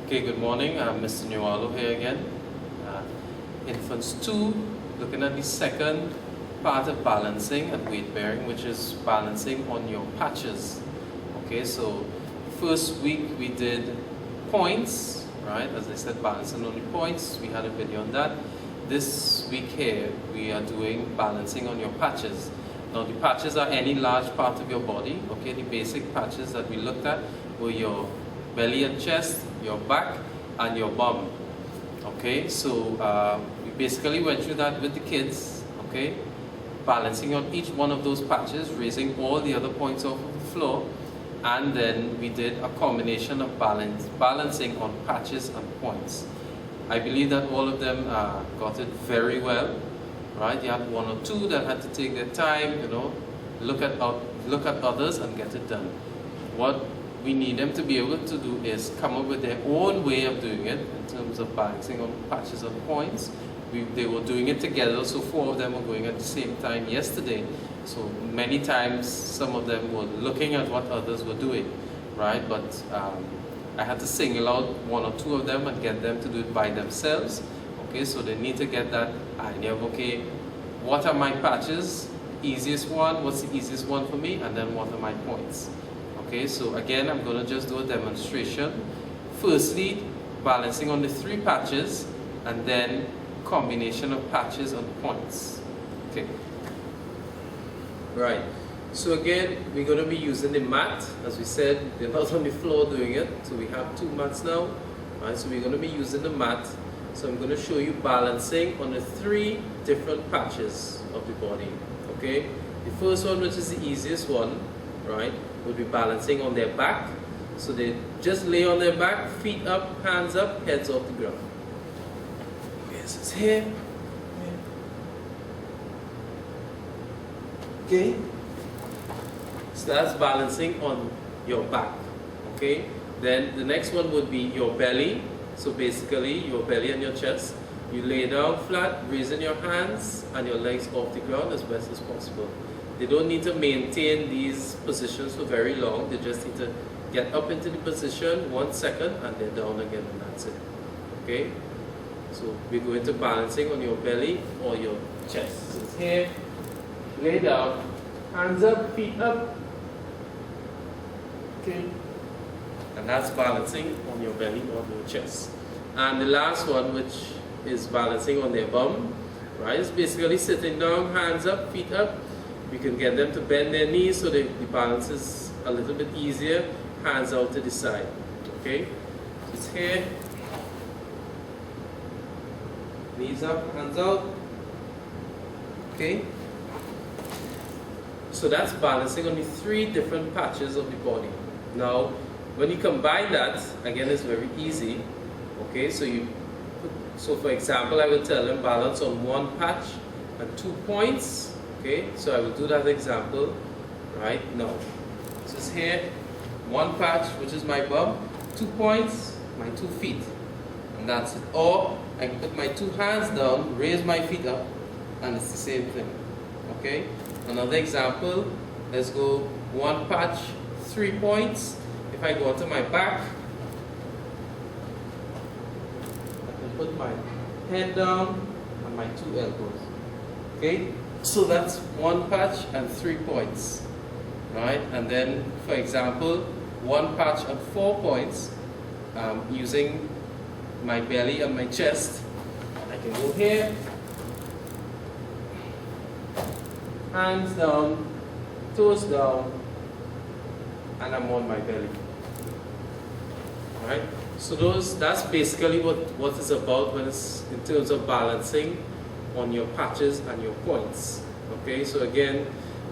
Okay, good morning. I'm Mr. Nualo here again. Infants 2, looking at the second part of balancing and weight bearing, which is balancing on your patches. Okay, so first week we did points, right? As I said, balancing on the points. We had a video on that. This week here, we are doing balancing on your patches. Now the patches are any large part of your body. Okay, the basic patches that we looked at were your belly and chest, your back, and your bum. Okay, so we basically went through that with the kids. Okay, balancing on each one of those patches, raising all the other points off of the floor, and then we did a combination of balancing on patches and points. I believe that all of them got it very well. Right, you had one or two that had to take their time, look at others and get it done. What we need them to be able to do is come up with their own way of doing it in terms of balancing on patches and points. They were doing it together, so 4 of them were going at the same time yesterday. So many times some of them were looking at what others were doing, right? But I had to single out 1 or 2 of them and get them to do it by themselves. Okay, so they need to get that idea of, okay, what are my patches? Easiest one, what's the easiest one for me? And then what are my points? Okay, so again, I'm going to just do a demonstration. Firstly, balancing on the 3 patches, and then combination of patches and points. Okay. Right. So again, we're going to be using the mat. As we said, they're not on the floor doing it. So we have 2 mats now. Right, so we're going to be using the mat. So I'm going to show you balancing on the 3 different patches of the body. Okay. The first one, which is the easiest one, right, would be balancing on their back. So they just lay on their back, feet up, hands up, heads off the ground. Okay, so it's here. Okay. So that's balancing on your back. Okay. Then the next one would be your belly. So basically your belly and your chest. You lay down flat, raising your hands and your legs off the ground as best as possible. They don't need to maintain these positions for very long. They just need to get up into the position 1 second and they're down again, and that's it. Okay? So we're going to balancing on your belly or your chest. So it's here, lay down, hands up, feet up. Okay? And that's balancing on your belly or your chest. And the last one, which is balancing on their bum, right? It's basically sitting down, hands up, feet up. We can get them to bend their knees so the balance is a little bit easier. Hands out to the side. Okay? So it's here. Knees up, hands out. Okay? So that's balancing on the 3 different patches of the body. Now, when you combine that, again, it's very easy. Okay, so for example, I will tell them balance on 1 patch and 2 points. Okay, so I will do that example right now. So it's here, 1 patch, which is my bum, 2 points, my 2 feet, and that's it. Or I can put my 2 hands down, raise my feet up, and it's the same thing. Okay, another example. Let's go 1 patch, 3 points. If I go onto my back, I can put my head down and my 2 elbows. Okay, so that's 1 patch and 3 points, right? And then, for example, 1 patch and 4 points, using my belly and my chest. I can go here, hands down, toes down, and I'm on my belly. Right? So that's basically what it's about when it's in terms of balancing on your patches and your points. Okay, so again,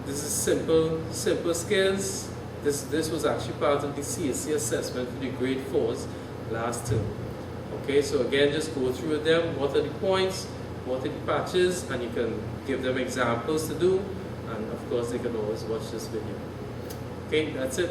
this is simple skills. This was actually part of the CSC assessment for the grade 4s last term. Okay, so again, just go through them. What are the points? What are the patches? And you can give them examples to do. And of course, they can always watch this video. Okay, that's it.